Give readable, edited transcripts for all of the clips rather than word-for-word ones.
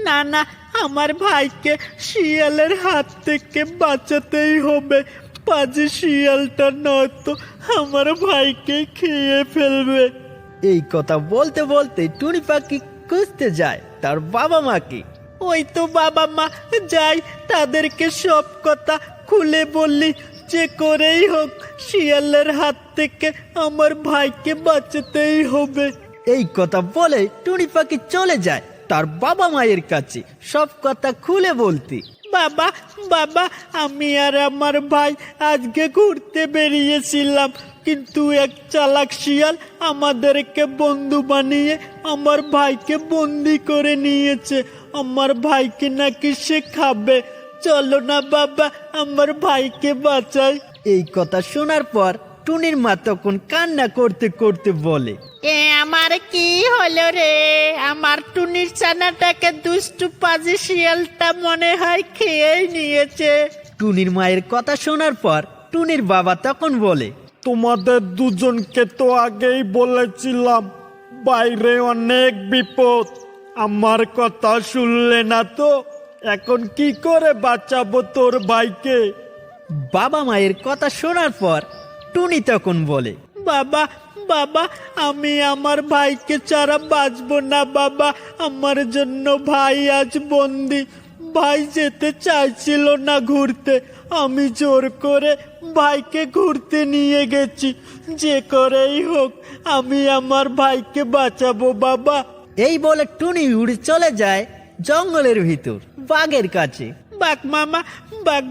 না না, আমার ভাইকে শিয়ালের হাত থেকে বাঁচাতেই হবে। পাজি শিয়ালটা নয়তো আমার ভাইকে খেয়ে ফেলবে। এই কথা বলতে বলতে টুনি পাখি খুঁজতে যায় তার বাবা মাকে। ওই তো বাবা মা, যাই তাদেরকে সব কথা খুলে বললি, যে করেই হোক শিয়ালের হাত থেকে আমার ভাইকে বাঁচাতেই হবে। এই কথা বলে টুনি পাখি চলে যায় তার বাবা মায়ের কাছে সব কথা খুলে বলতে। বাবা বাবা, আমি আর আমার ভাই আজকে ঘুরতে বেরিয়েছিলাম, কিন্তু এক চালাক শিয়াল আমাদেরকে বন্ধু বানিয়ে আমার ভাইকে বন্দি করে নিয়েছে। আমার ভাইকে নাকি সে খাবে। চলো না বাবা, আমার ভাইকে বাঁচাই। এই কথা শোনার পর টুনির মা তখন কান্না করতে করতে বলে, আমার কি হলো রে? আমার টুনির ছানাটাকে দুষ্টু পাজি শিয়ালটা মনে হয় খেয়েই নিয়েছে। টুনির মায়ের কথা শোনার পর টুনির বাবা তখন বলে, তোমাদের দুজনকে তো আগেই বলেছিলাম বাইরে অনেক বিপদ, আমার কথা শুনলে না তো। এখন কি করে বাঁচাবো তোর ভাইকে? বাবা মায়ের কথা শোনার পর টুনি তখন বলে, বাবা বাবা, আমি আমার ভাইকে ছাড়া বাঁচবো না বাবা। আমার জন্য ভাই আজ বন্দি। ভাই যেতে চাইছিল না ঘুরতে, আমি জোর করে ভাইকে ঘুরতে নিয়ে গেছি। যে করেই হোক আমি আমার ভাইকে বাঁচাবো বাবা। এই বলে টুনি উড়ে চলে যায় জঙ্গলের ভিতর বাঘের কাছে। বাঘ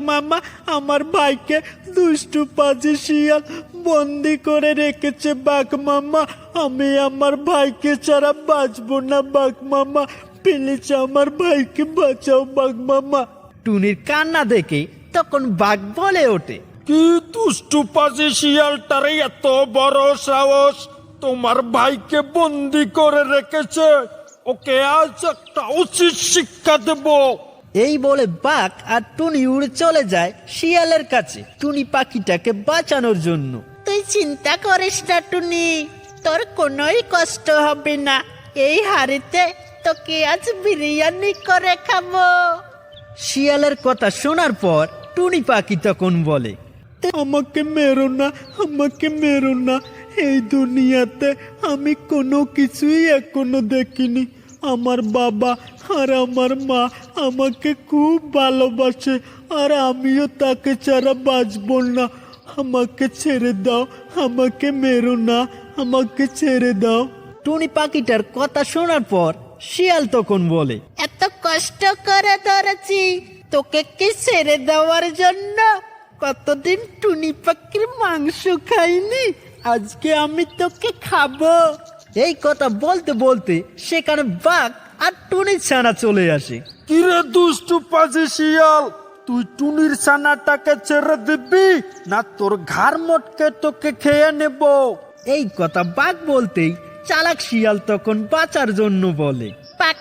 মামা, আমার ভাইকে দুষ্টু পাজি শিয়াল বন্দি করে রেখেছে। বাঘ মামা, আমি আমার ভাইকে ছাড়া বাঁচবো না। বাঘ মামা, প্লিজ আমার ভাইকে বাঁচাও বাঘ মামা। টুনির কান্না দেখে তখন বাঘ বলে ওঠে, কি দুষ্টু পাজি শিয়ালটার এত বড় সাহস, তোমার ভাইকে বন্দি করে রেখেছে। ওকে আজ একটা উচিত শিক্ষা দেবো। এই বলে বাঘ আর টুনি উড়ে চলে যায় শিয়ালের কাছে টুনি পাখিটাকে বাঁচানোর জন্য। তুই চিন্তা করিস না টুনি, তোর কোনোই কষ্ট হবে না। এই হাড়িতে তোকে আজ বিরিয়ানি করে খাবো। শিয়ালের কথা শোনার পর টুনি পাখি তখন বলে, আমাকে মেরো না, আমাকে মেরো না। এই দুনিয়াতে আমি কোনো কিছুই এখনো দেখিনি। আমার বাবা আর আমার মা আমাকে খুব ভালোবাসে, আর আমিও তাকে ছাড়া বাঁচব না। আমাকে ছেড়ে দাও, আমাকে মেরো না, আমাকে ছেড়ে দাও। টুনি পাখিটার কথা শোনার পর শিয়াল তখন বলে, এত কষ্ট করে ধরেছি তোকে কি ছেড়ে দেওয়ার জন্য? কতদিন টুনি পাখির মাংস খাইনি, আজকে আমি তোকে খাবো। এই কথা বলতে বলতে সেখানে বাঘ আর টুনির ছানা চলে আসে। কিরে দুষ্টু পাজি শিয়াল, তুই টুনির ছানাটাকে ছেড়ে দিবি না তোর ঘাড় মটকে তোকে খেয়ে নেব? এই কথা বাঘ বলতেই চালাক শিয়াল তখন বাঁচার জন্য বলে,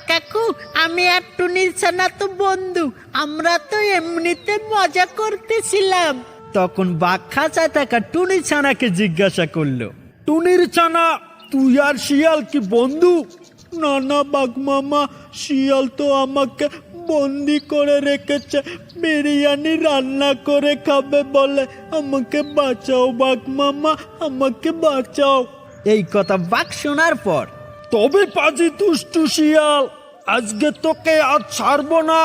কাকু, আমি আর টুনির ছানা তো বন্ধু, আমরা তো এমনিতে মজা করতেছিলাম। তখন বাঘ খাঁচায় থাকা টুনির ছানাকে জিজ্ঞাসা করলো, টুনির ছানা, তুই আর শিয়াল কি বন্ধু? না না বাঘ মামা, শিয়াল তো আমাকে বন্দি করে রেখেছে, বিরিয়ানি রান্না করে খাবে বলে। আমাকে বাঁচাও বাঘ মামা, আমাকে বাঁচাও। এই কথা বাঘ শোনার পর, তবে পাজি দুষ্টু শিয়াল, আজকে তোকে আজ ছাড়বো না,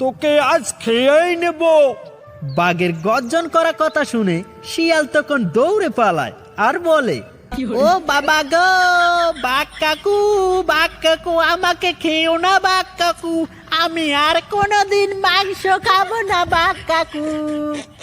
তোকে আজ খেয়েই নেব। বাঘের গর্জন করা কথা শুনে শিয়াল তখন দৌড়ে পালায় আর বলে, ও বাবা গো, বাঘ কাকু, আমাকে খেও না বাঘ কাকু। আমি আর কোনোদিন মাংস খাবো না বাঘ কাকু।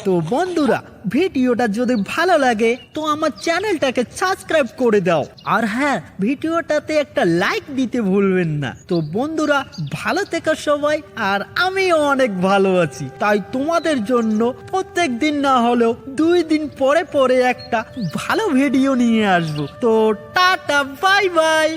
তো বন্ধুরা, ভিডিওটা যদি ভালো লাগে তো আমার চ্যানেলটাকে সাবস্ক্রাইব করে দাও, আর হ্যাঁ, ভিডিওটাতে একটা লাইক দিতে ভুলবেন না। তো বন্ধুরা, ভালো থেকো সবাই, আর আমিও অনেক ভালো আছি। তাই তোমাদের জন্য প্রত্যেক দিন না হলেও 2 দিন পরে পরে একটা ভালো ভিডিও নিয়ে আসবো। তো টাটা, বাই বাই।